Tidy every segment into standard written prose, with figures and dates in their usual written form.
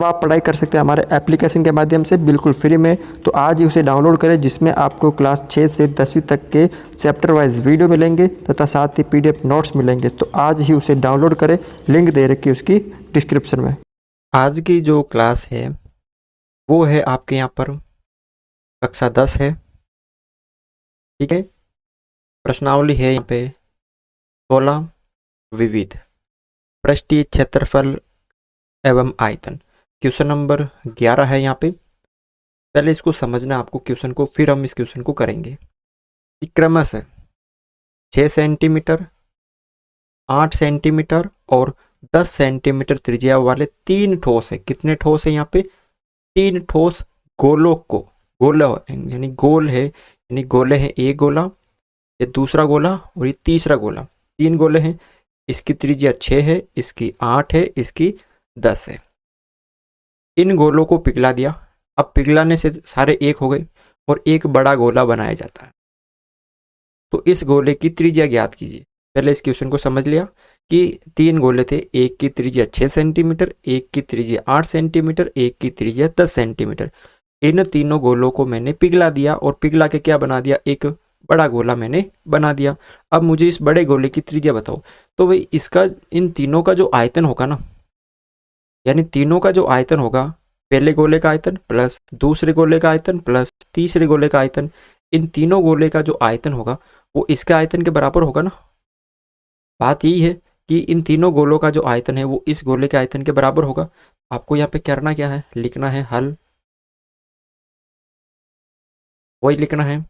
तो आप पढ़ाई कर सकते हैं हमारे एप्लीकेशन के माध्यम से बिल्कुल फ्री में। तो आज ही उसे डाउनलोड करें, जिसमें आपको क्लास 6 से 10वीं तक के चैप्टर वाइज वीडियो मिलेंगे तथा साथ ही पीडीएफ नोट्स मिलेंगे। तो आज ही उसे डाउनलोड करें, लिंक दे रखी है उसकी डिस्क्रिप्शन में। आज की जो क्लास है वो है आपके यहाँ पर कक्षा 10 है। ठीक है, प्रश्नावली है यहाँ पे 16, विविध पृष्ठीय क्षेत्रफल एवं आयतन। क्वेश्चन नंबर 11 है यहाँ पे। पहले इसको समझना आपको क्वेश्चन को, फिर हम इस क्वेश्चन को करेंगे। क्रमशः 6 सेंटीमीटर, 8 सेंटीमीटर और 10 सेंटीमीटर त्रिज्या वाले 3 ठोस है। कितने ठोस है यहाँ पे? 3 ठोस गोलों को, गोला यानी गोल है, यानी गोले हैं, एक गोला, ये दूसरा गोला और ये तीसरा गोला। 3 गोले हैं। इसकी त्रिज्या 6 है, इसकी 8 है, इसकी 10 है। इन गोलों को पिघला दिया। अब पिघलाने से सारे एक हो गए और एक बड़ा गोला बनाया जाता है। तो इस गोले की त्रिज्या ज्ञात कीजिए। पहले इस क्वेश्चन को समझ लिया कि 3 गोले थे, एक की त्रिज्या 6 सेंटीमीटर, एक की त्रिज्या 8 सेंटीमीटर, एक की त्रिज्या 10 सेंटीमीटर। इन तीनों गोलों को मैंने पिघला दिया और पिघला के क्या बना दिया? एक बड़ा गोला मैंने बना दिया। अब मुझे इस बड़े गोले की त्रिज्या बताओ। तो भाई इसका, इन तीनों का जो आयतन होगा ना, यानी तीनों का जो आयतन होगा, पहले गोले का आयतन प्लस दूसरे गोले का आयतन प्लस तीसरे गोले का आयतन, इन तीनों गोले का जो आयतन होगा वो इसके आयतन के बराबर होगा ना। बात यही है कि इन तीनों गोलों का जो आयतन है वो इस गोले के आयतन के बराबर होगा। आपको यहाँ पे करना क्या है? लिखना है हल, वही लिखना है।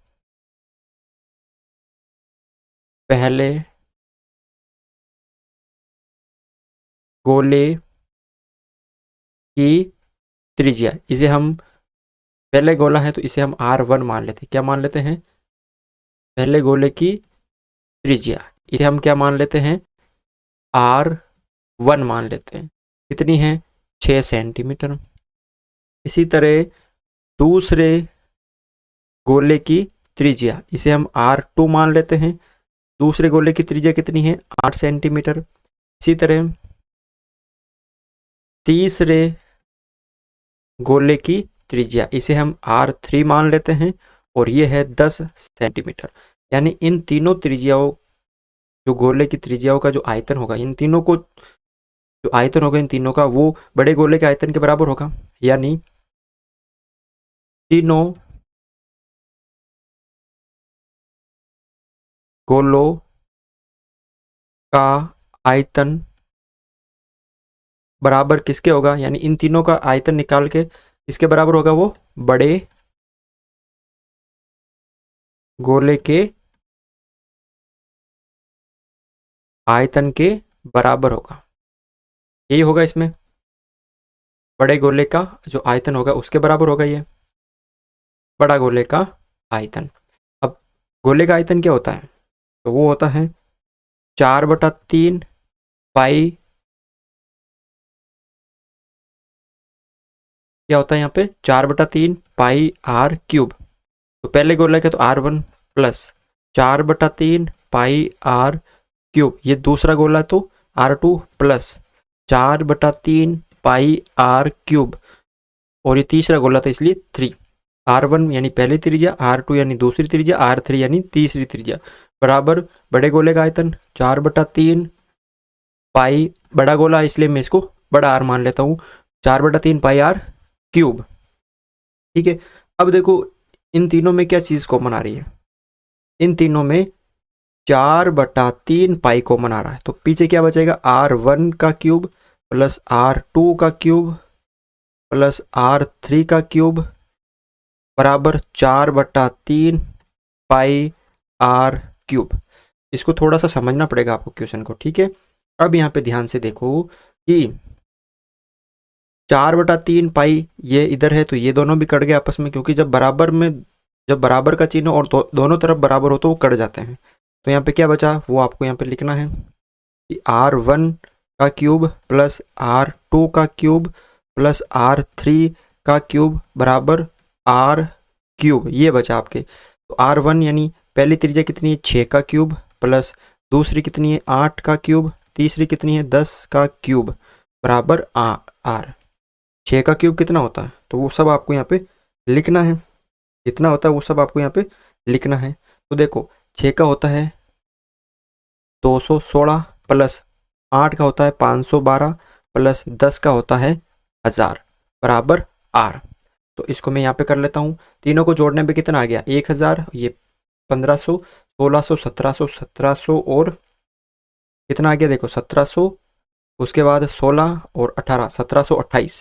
पहले गोले की त्रिज्या, इसे हम, पहले गोला है तो इसे हम R1 मान लेते हैं। क्या मान लेते हैं? पहले गोले की त्रिज्या, इसे हम क्या मान लेते हैं? R1 मान लेते हैं। कितनी है? 6 सेंटीमीटर। इसी तरह दूसरे गोले की त्रिज्या, इसे हम R2 मान लेते हैं। दूसरे गोले की त्रिज्या कितनी है? 8 सेंटीमीटर। इसी तरह तीसरे गोले की त्रिज्या, इसे हम R3 मान लेते हैं और ये है 10 सेंटीमीटर। यानी इन तीनों त्रिज्याओं, जो गोले की त्रिज्याओं का जो आयतन होगा, इन तीनों को जो आयतन होगा इन तीनों का, वो बड़े गोले के आयतन के बराबर होगा। यानी तीनों गोलों का आयतन बराबर किसके होगा? यानी इन तीनों का आयतन निकाल के इसके बराबर होगा, वो बड़े गोले के आयतन के बराबर होगा। यही होगा इसमें, बड़े गोले का जो आयतन होगा उसके बराबर होगा ये बड़ा गोले का आयतन। अब गोले का आयतन क्या होता है? तो वो होता है 4/3 पाई, क्या होता है यहाँ पे? 4/3 पाई R³। तो पहले गोले का तो R1 प्लस 4/3 पाई R³। ये दूसरा गोला तो R2 प्लस 4/3 पाई R³। और ये तीसरा गोला था इसलिए 3। R1 यानी पहली त्रिज्या, R2 यानी दूसरी त्रिज्या, R3 यानी तीसरी त्रिज्या, बराबर बड़े गोले का आयतन 4/3 पाई, बड़ा गोला इसलिए मैं इसको बड़ा R मान लेता हूँ, 4/3 पाई R³। ठीक है, अब देखो इन तीनों में क्या चीज कॉमन आ रही है? इन तीनों में 4/3 पाई कॉमन आ रहा है। तो पीछे क्या बचेगा? R1 का क्यूब प्लस R2 का क्यूब प्लस R3 का क्यूब बराबर 4/3 पाई R³। इसको थोड़ा सा समझना पड़ेगा आपको क्वेश्चन को। ठीक है, अब यहाँ पे ध्यान से देखो कि 4/3 पाई ये इधर है तो ये दोनों भी कट गए आपस में, क्योंकि जब बराबर में, जब बराबर का चिन्ह और दोनों तरफ बराबर हो तो वो कट जाते हैं। तो यहाँ पे क्या बचा वो आपको यहाँ पे लिखना है कि R1 का क्यूब प्लस R2 का क्यूब प्लस R3 का क्यूब बराबर R³ ये बचा आपके। तो R1 यानी पहली त्रिज्या कितनी है? 6 का क्यूब प्लस दूसरी कितनी है? 8 का क्यूब, तीसरी कितनी है? 10 का क्यूब बराबर R। 6 का क्यूब कितना होता है, तो वो सब आपको यहाँ पे लिखना है। जितना होता है वो सब आपको यहाँ पे लिखना है। तो देखो 6 का होता है 216 प्लस 8 का होता है 512 प्लस 10 का होता है 1000 बराबर आर। तो इसको मैं यहाँ पे कर लेता हूँ। तीनों को जोड़ने पे कितना आ गया 1000, ये 1500, 1600, 1700, 1700 और कितना आ गया देखो 1700, उसके बाद 16 और 18, 1728,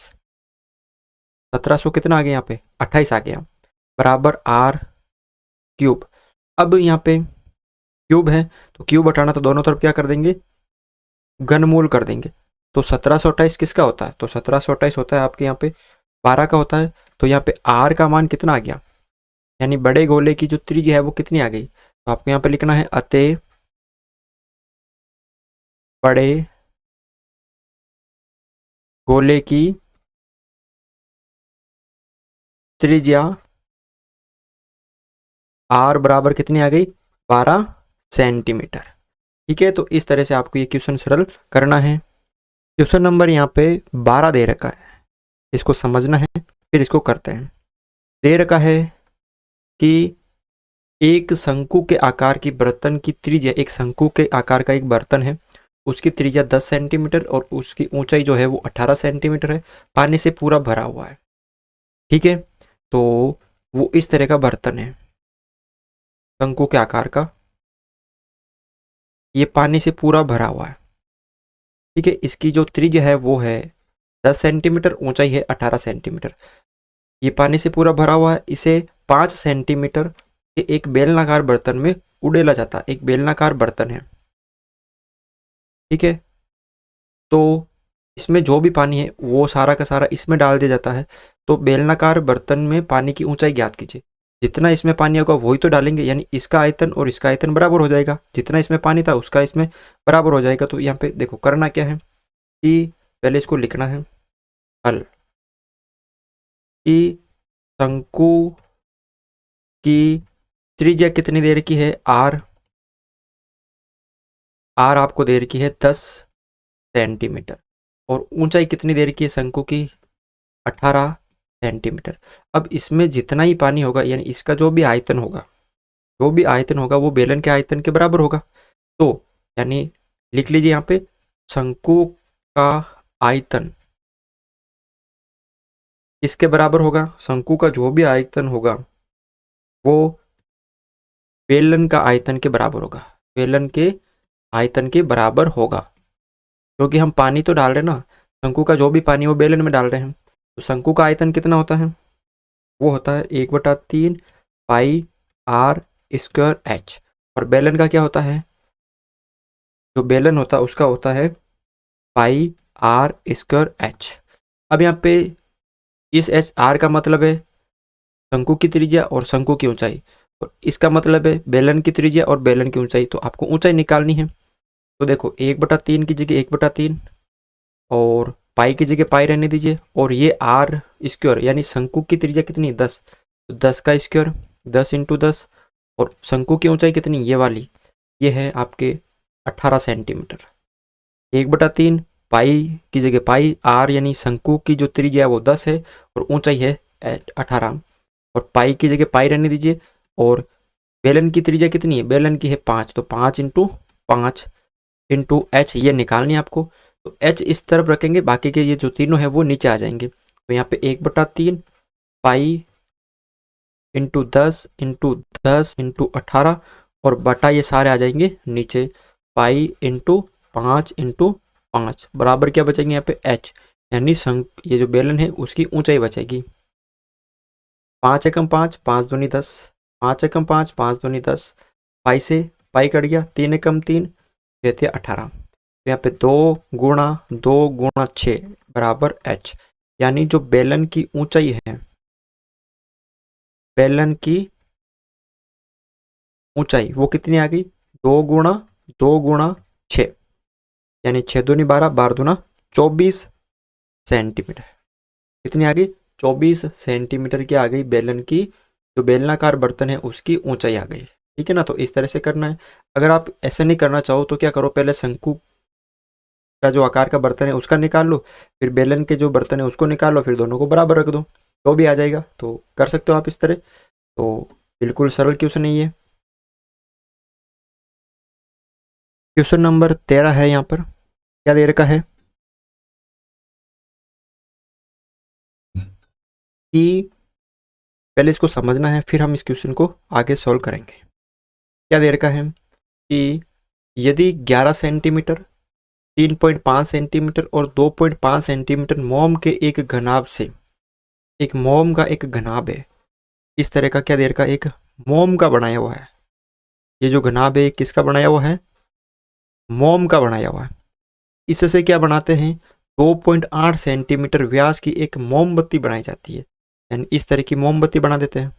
1700 कितना आ गया यहाँ पे 28 आ गया बराबर आर क्यूब। अब यहाँ पे क्यूब है तो क्यूब हटाना, तो दोनों तरफ क्या कर देंगे घनमूल कर देंगे। तो 1728 किसका होता है, तो 1728 होता है आपके यहाँ पे 12 का होता है। तो यहाँ पे आर का मान कितना आ गया, यानी बड़े गोले की जो त्रिज्या है वो कितनी आ गई। तो आपको यहाँ पे लिखना है अतः बड़े गोले की त्रिज्या आर बराबर कितनी आ गई 12 सेंटीमीटर। ठीक है, तो इस तरह से आपको ये क्वेश्चन सरल करना है। क्वेश्चन नंबर यहाँ पे 12 दे रखा है, इसको समझना है फिर इसको करते हैं। दे रखा है कि एक शंकु के आकार की बर्तन की त्रिज्या, एक शंकु के आकार का एक बर्तन है, उसकी त्रिज्या 10 सेंटीमीटर और उसकी ऊंचाई जो है वो 18 सेंटीमीटर है, पानी से पूरा भरा हुआ है। ठीक है, तो वो इस तरह का बर्तन है शंकु के आकार का, ये पानी से पूरा भरा हुआ है। ठीक है, इसकी जो त्रिज्या है वो है 10 सेंटीमीटर, ऊंचाई है 18 सेंटीमीटर। ये पानी से पूरा भरा हुआ है, इसे 5 सेंटीमीटर के एक बेलनाकार बर्तन में उड़ेला जाता है। एक बेलनाकार बर्तन है, ठीक है, तो इसमें जो भी पानी है वो सारा का सारा इसमें डाल दिया जाता है। तो बेलनाकार बर्तन में पानी की ऊंचाई ज्ञात कीजिए। जितना इसमें पानी होगा वही तो डालेंगे, यानी इसका आयतन और इसका आयतन बराबर हो जाएगा। जितना इसमें पानी था उसका इसमें बराबर हो जाएगा। तो यहाँ पे देखो करना क्या है कि पहले इसको लिखना है हल कि शंकु की त्रिज्या कितनी देर की है आर, आर आपको देर की है 10 सेंटीमीटर और ऊंचाई कितनी देर की है शंकु की 18 सेंटीमीटर। अब इसमें जितना ही पानी होगा यानी इसका जो भी आयतन होगा, जो भी आयतन होगा वो बेलन के आयतन के बराबर होगा। तो यानी लिख लीजिए यहाँ पे शंकु का आयतन इसके बराबर होगा, शंकु का जो भी आयतन होगा वो बेलन का आयतन के बराबर होगा, बेलन के आयतन के बराबर होगा। क्योंकि हम पानी तो डाल रहे हैं ना, शंकु का जो भी पानी वो बेलन में डाल रहे हैं। तो शंकु का आयतन कितना होता है, वो होता है 1/3 पाई आर स्क्वायर एच। और बेलन का क्या होता है, जो बेलन होता है उसका होता है पाई आर स्क्वायर एच। अब यहाँ पे इस एच आर का मतलब है शंकु की त्रिज्या और शंकु की ऊंचाई, और इसका मतलब है बेलन की त्रिज्या और बेलन की ऊंचाई। तो आपको ऊंचाई निकालनी है। तो देखो 1/3 की जगह 1/3 और पाई की जगह पाई रहने दीजिए, और ये आर स्क्वायर यानी शंकु की त्रिज्या कितनी 10, तो 10 का स्क्वायर 10 × 10, और शंकु की ऊंचाई कितनी ये वाली, ये है आपके 18 सेंटीमीटर। 1/3 पाई की जगह पाई, आर यानी शंकु की जो त्रिज्या है वो 10 है और ऊंचाई है 18, और पाई की जगह पाई रहने दीजिए। और बेलन की त्रिज्या कितनी है, बेलन की है 5, तो 5 × 5 × h ये निकालनी है आपको। तो h इस तरफ रखेंगे, बाकी के ये जो तीनों है वो नीचे आ जाएंगे। तो यहाँ पे 1/3 पाई × 10 × 10 × 18 और बटा ये सारे आ जाएंगे नीचे, पाई × 5 × 5 बराबर क्या बचेंगे यहाँ पे h, यानी ये जो बेलन है उसकी ऊंचाई बचेगी 5 × 5 5 दूनी 10, 5 × 5 5 दूनी 10, पाई से पाई कट गया, 3 × 3 थे 18। तो यहाँ पे 2 × 6 बराबर h, यानी जो बेलन की ऊंचाई है, बेलन की ऊंचाई वो कितनी आ गई 2 × 6, यानी 6 दूनी 12, 12 दूना 24 सेंटीमीटर। कितनी आ गई 24 सेंटीमीटर की आ गई बेलन की, जो बेलनाकार बर्तन है उसकी ऊंचाई आ गई। ठीक है ना, तो इस तरह से करना है। अगर आप ऐसे नहीं करना चाहो तो क्या करो, पहले शंकु का जो आकार का बर्तन है उसका निकाल लो, फिर बेलन के जो बर्तन है उसको निकाल लो, फिर दोनों को बराबर रख दो तो भी आ जाएगा। तो कर सकते हो आप इस तरह। तो बिल्कुल सरल क्वेश्चन है ये। क्वेश्चन नंबर 13 है, यहाँ पर क्या दे रखा है कि पहले इसको समझना है, फिर हम इस क्वेश्चन को आगे सॉल्व करेंगे। क्या दे रखा है कि यदि 11 सेंटीमीटर, 3.5 सेंटीमीटर और 2.5 सेंटीमीटर मोम के एक घनाभ से, एक मोम का एक घनाभ है, इस तरह का क्या दे रखा है, एक मोम का बनाया हुआ है। ये जो घनाभ है किसका बनाया हुआ है, मोम का बनाया हुआ है। इससे क्या बनाते हैं, 2.8 सेंटीमीटर व्यास की एक मोमबत्ती बनाई जाती है, यानी इस तरह की मोमबत्ती बना देते हैं।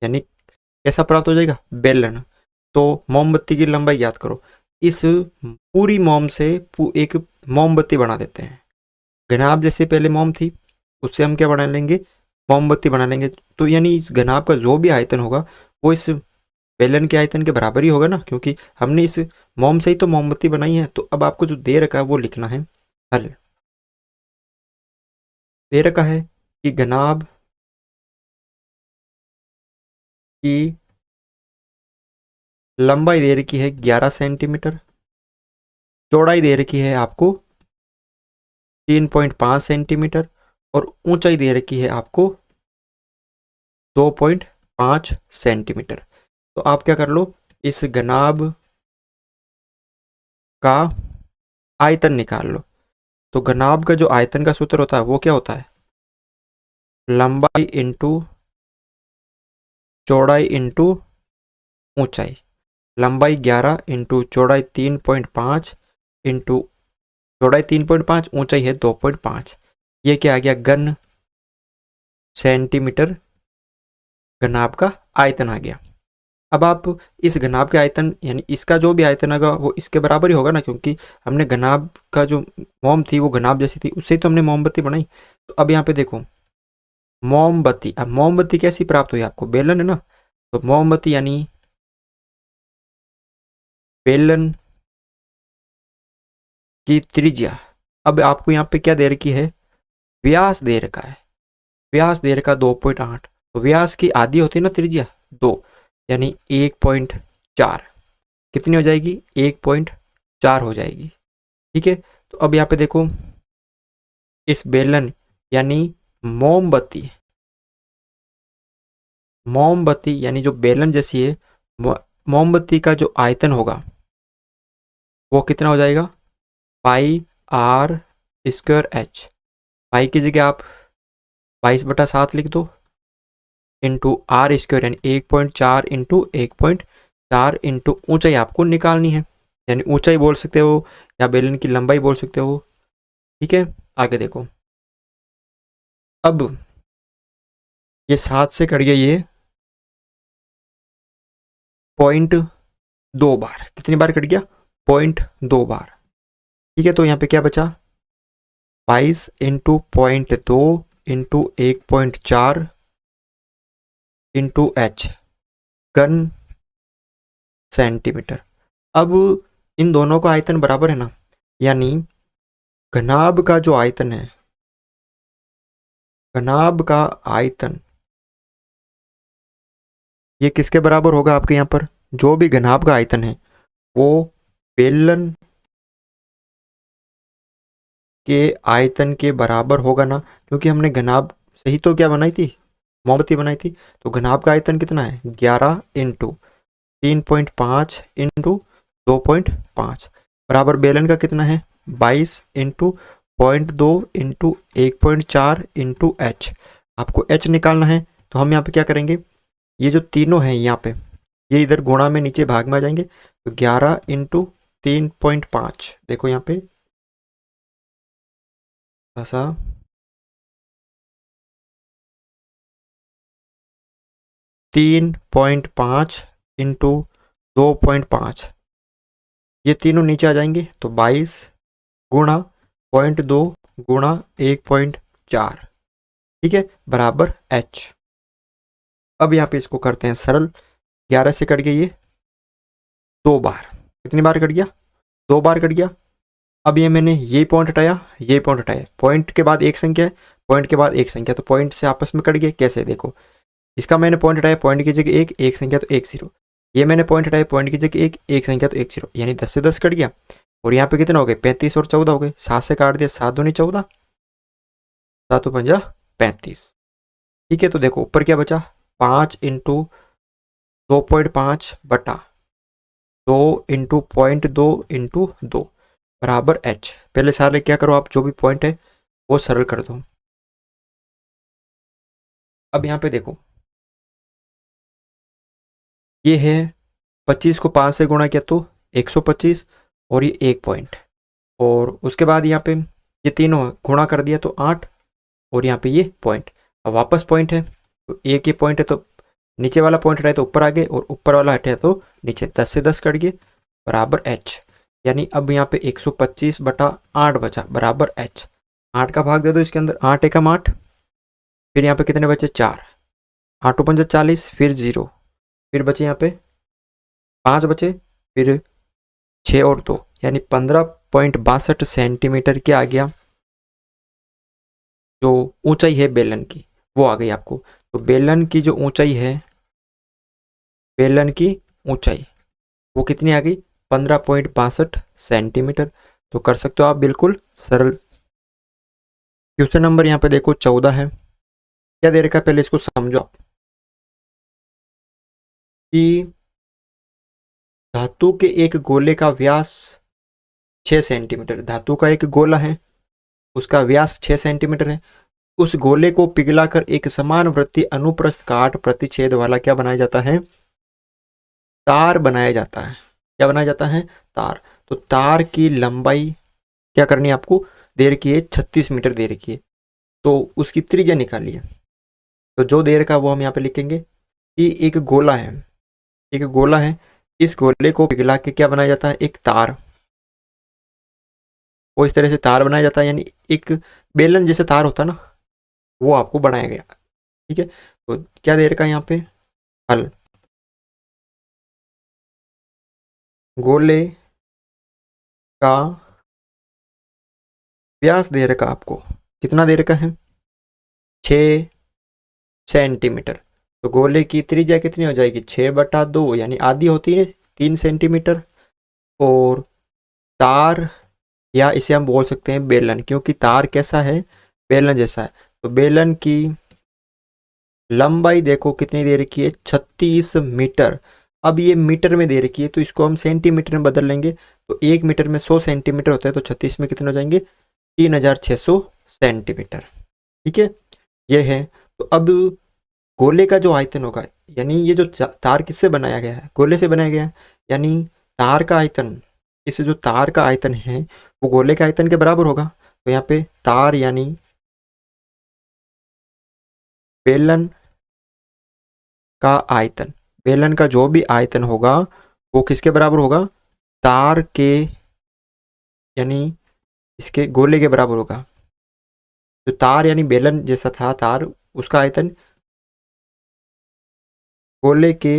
यानी कैसा प्राप्त हो जाएगा, बेलन। तो मोमबत्ती की लंबाई याद करो, इस पूरी मोम से एक मोमबत्ती बना देते हैं। घनाभ जैसे पहले मोम थी, उससे हम क्या बना लेंगे, मोमबत्ती बना लेंगे। तो यानी इस घनाभ का जो भी आयतन होगा वो इस बेलन के आयतन के बराबर ही होगा ना, क्योंकि हमने इस मोम से ही तो मोमबत्ती बनाई है। तो अब आपको जो दे रखा है वो लिखना है हल। दे रखा है कि घनाभ की लंबाई दे रखी है 11 सेंटीमीटर, चौड़ाई दे रखी है आपको 3.5 सेंटीमीटर और ऊंचाई दे रखी है आपको 2.5 सेंटीमीटर। तो आप क्या कर लो, इस घनाभ का आयतन निकाल लो। तो घनाभ का जो आयतन का सूत्र होता है वो क्या होता है, लंबाई इंटू चौड़ाई इंटू ऊंचाई। लंबाई 11 इंटू चौड़ाई 3.5 इंटू चौड़ाई 3.5, ऊंचाई है 2.5। ये क्या आ गया, घन सेंटीमीटर घनाभ का आयतन आ गया। अब आप इस घनाभ के आयतन, यानी इसका जो भी आयतन होगा वो इसके बराबर ही होगा ना, क्योंकि हमने घनाभ का जो मोम थी वो घनाभ जैसी थी, उससे ही तो हमने मोमबत्ती बनाई। तो अब यहाँ पे देखो मोमबत्ती, अब मोमबत्ती कैसी प्राप्त हुई आपको, बेलन है ना। तो मोमबत्ती यानी बेलन की त्रिज्या। अब आपको यहाँ पे क्या दे रखी है, व्यास दे रखा है, व्यास दे रखा 2.8। तो व्यास की आधी होती है ना त्रिज्या 2, यानी 1.4 कितनी हो जाएगी, 1.4 हो जाएगी। ठीक है। तो अब यहाँ पे देखो इस बेलन यानी मोमबत्ती, मोमबत्ती यानी जो बेलन जैसी है, मोमबत्ती का जो आयतन होगा वो कितना हो जाएगा, पाई आर स्क्वायर एच। पाई की जगह आप 22/7 लिख दो, इंटू आर स्क्वायर यानी 1.4 इंटू 1.4 इंटू ऊंचाई आपको निकालनी है, यानी ऊंचाई बोल सकते हो या बेलन की लंबाई बोल सकते हो। ठीक है, आगे देखो। अब ये 7 से कट गया, ये 0.2 बार, कितनी बार कट गया, 0.2 बार। ठीक है, तो यहाँ पे क्या बचा, 22 इंटू 0.2 इंटू 1.4 इंटू एच घन सेंटीमीटर। अब इन दोनों का आयतन बराबर है ना, यानी घनाभ का जो आयतन है, घनाभ का आयतन ये किसके बराबर होगा, आपके यहाँ पर जो भी घनाभ का आयतन है वो बेलन के आयतन के बराबर होगा ना, क्योंकि हमने घनाभ से ही तो क्या बनाई थी, मोमबत्ती बनाई थी। तो घनाभ का आयतन कितना है, 11 इंटू 3.5 इंटू 2.5 बराबर बेलन का कितना है, 22 इंटू 0.2 इंटू 1.4 इंटू एच। आपको एच निकालना है, तो हम यहाँ पे क्या करेंगे, ये जो तीनों हैं यहाँ पे ये इधर गुणा में नीचे भाग में आ जाएंगे। तो 11 इंटू 3.5, देखो यहाँ पे ऐसा 3.5 इंटू 2.5, ये तीनों नीचे आ जाएंगे। तो 22 गुणा 0.2 गुणा 1.4, ठीक है, बराबर एच। अब यहाँ पे इसको करते हैं सरल, 11 से कट गया ये 2 बार, कितनी बार कट गया, 2 बार कट गया। अब ये मैंने ये पॉइंट हटाया, ये पॉइंट हटाया, पॉइंट के बाद एक संख्या है, पॉइंट के बाद एक संख्या, तो पॉइंट से आपस में कट गए। कैसे देखो, इसका मैंने पॉइंट हटाया, पॉइंट की जगह एक संख्या तो एक जीरो। ये मैंने पॉइंट हटाया, पॉइंट की जगह एक संख्या तो एक जीरो, यानी 10 से 10 कट गया। और यहाँ पे कितना हो गए, 35 और 14 हो गए। 7 से काट दिया, 7 दूनी 14, 7 पंजा 35। ठीक है, तो देखो ऊपर क्या बचा, 5 इंटू 2.5 बटा 2 इंटू 0.2 इंटू 2 बराबर h। पहले सारे क्या करो आप, जो भी पॉइंट है वो सरल कर दो। अब यहाँ पे देखो, ये है 25 को 5 से गुणा किया तो 125, और ये एक पॉइंट, और उसके बाद यहाँ पे ये तीनों गुणा कर दिया तो 8, और यहाँ पे ये पॉइंट। अब वापस पॉइंट है, तो एक ये पॉइंट है तो नीचे वाला पॉइंट हटाए तो ऊपर आ गए, और ऊपर वाला हटाया तो नीचे। 10 से 10 कट गए बराबर h। यानी अब यहाँ पे 125 बटा 8 बचा बराबर h। 8 का भाग दे दो इसके अंदर, 8 एकम 8, फिर यहाँ पे कितने बचे 4, 8 पंजा 40, फिर 0, फिर बचे यहाँ पे 5 बचे, फिर 6 और 2, यानी 15.62 सेंटीमीटर क्या आ गया, जो ऊंचाई है बेलन की वो आ गई आपको। तो बेलन की जो ऊंचाई है, बेलन की ऊंचाई वो कितनी आ गई, 15.62 सेंटीमीटर। तो कर सकते हो आप बिल्कुल सरल। क्वेश्चन नंबर यहाँ पे देखो 14 है। क्या दे रखा है, पहले इसको समझो आप कि धातु के एक गोले का व्यास 6 सेंटीमीटर, धातु का एक गोला है, उसका व्यास 6 सेंटीमीटर है। उस गोले को पिघलाकर एक समान वृत्तीय अनुप्रस्थ काट प्रतिच्छेद वाला क्या बनाया जाता है, तार बनाया जाता है। क्या बनाया जाता है, तार। तो तार की लंबाई क्या करनी है आपको, दे रखी है 36 मीटर दे रखी है, तो उसकी त्रिज्या निकालिए। तो जो दे रखा है वो हम यहाँ पे लिखेंगे कि एक गोला है, एक गोला है, इस गोले को पिघला के क्या बनाया जाता है, एक तार। वो इस तरह से तार बनाया जाता है, यानी एक बेलन जैसे तार होता है ना, वो आपको बनाया गया। ठीक है, तो क्या दे रखा है यहाँ पे, हल। गोले का व्यास दे रखा आपको, कितना दे रखा है, 6 सेंटीमीटर। तो गोले की त्रिज्या कितनी हो जाएगी, 6/2, यानी आधी होती है 3 सेंटीमीटर। और तार, या इसे हम बोल सकते हैं बेलन, क्योंकि तार कैसा है, बेलन जैसा है। तो बेलन की लंबाई देखो कितनी दे रखी है, 36 मीटर। अब ये मीटर में दे रखी है, तो इसको हम सेंटीमीटर में बदल लेंगे। तो 1 मीटर में 100 सेंटीमीटर होता है, तो 36 में कितने हो जाएंगे, 3600 सेंटीमीटर। ठीक है, ये है। तो अब गोले का जो आयतन होगा, यानी ये जो तार किससे बनाया गया है, गोले से बनाया गया है, यानी तार का आयतन, इस जो तार का आयतन है वो गोले के आयतन के बराबर होगा। तो यहाँ पे तार यानी बेलन का आयतन, बेलन का जो भी आयतन होगा वो किसके बराबर होगा, तार के, यानी इसके गोले के बराबर होगा। तो तार यानी बेलन जैसा था तार, उसका आयतन गोले के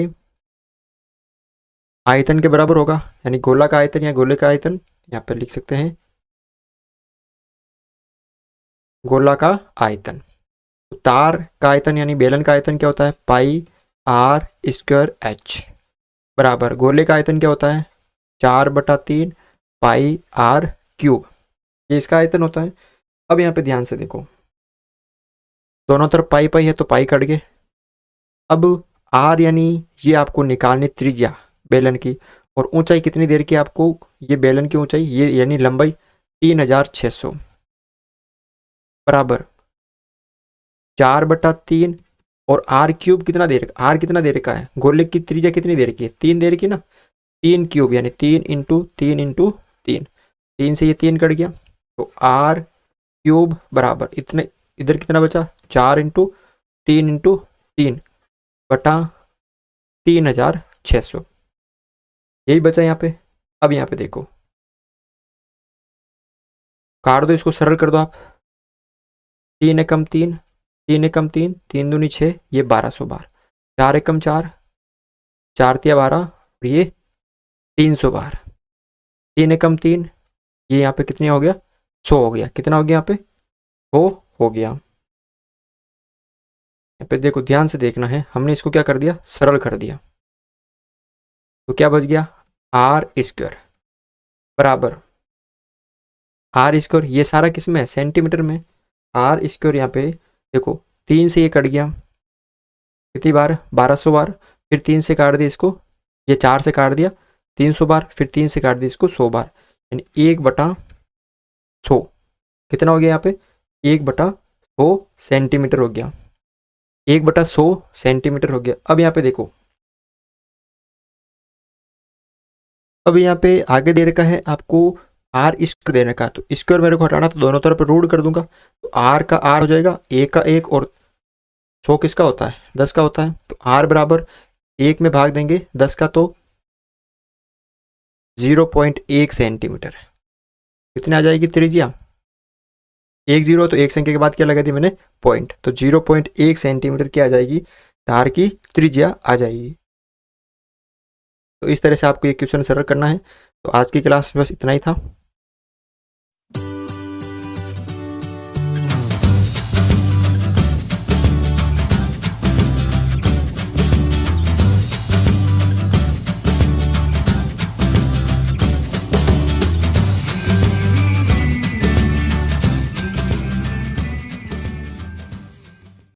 आयतन के बराबर होगा, यानी गोला का आयतन या गोले का आयतन, यहाँ पर लिख सकते हैं गोला का आयतन। तो तार का आयतन यानी बेलन का आयतन क्या होता है, πr² h बराबर गोले का आयतन क्या होता है, 4/3 πr³। ये इसका आयतन होता है। अब यहाँ पे ध्यान से देखो, दोनों तरफ पाई पाई है तो पाई कट गए। अब r यानी ये आपको निकालनी त्रिज्या बेलन की, और ऊंचाई कितनी देर की आपको, ये बेलन की ऊंचाई, ये यानी लंबाई 3600 बराबर 4/3, और r³ कितना दे रखा, r कितना दे रखा है, गोले की त्रिज्या कितनी दे रखी है, 3 दे रखी ना, 3³ यानी 3 इंटू 3 इंटू 3, 3 से ये 3 कट गया, तो r³ बराबर इतने, इधर कितना बचा, 4 इंटू 3 इंटू 3 बटा 3600, यही बचा यहाँ पे। अब यहाँ पे देखो, काट दो इसको, सरल कर दो आप, 3 एकम 3, 3 एकम 3, 3 दूनी 6, ये 1200 बार, 4 एकम 4, 4 तिया 12, और ये 300 बार, 3 एकम 3, ये यहाँ पे कितनी हो गया 100 हो गया। कितना हो गया यहाँ पे 100 हो गया। यहाँ पे देखो ध्यान से देखना है, हमने इसको क्या कर दिया सरल कर दिया। तो क्या बच गया आर स्क्वायर बराबर आर स्क्वायर, ये सारा किस में सेंटीमीटर में, आर स्क्वायर यहाँ पे देखो 3 से ये कट गया कितनी बार 1200 बार, फिर 3 से काट दिया इसको, ये 4 से काट दिया 300 बार, फिर 3 से काट दिया इसको 100 बार, यानी 1/100 कितना हो गया यहाँ पे 1/100 सेंटीमीटर हो गया। 1/100 सेंटीमीटर हो गया। अब यहाँ पे देखो, अब यहाँ पे आगे दे रखा है आपको आर स्क्वायर देने का, तो स्क्वायर मेरे को हटाना तो दोनों तरफ रूट कर दूंगा, तो आर का आर हो जाएगा 1 का 1 और 100 किसका होता है 10 का होता है, तो आर बराबर 1 में भाग देंगे 10 का तो 0.1 सेंटीमीटर। कितनी आ जाएगी त्रिज्या 1 0, तो एक संख्या के बाद क्या लगा दी मैंने पॉइंट, तो 0.1 सेंटीमीटर की आ जाएगी तार की त्रिज्या आ जाएगी। तो इस तरह से आपको ये क्वेश्चन सरल करना है। तो आज की क्लास में बस इतना ही था।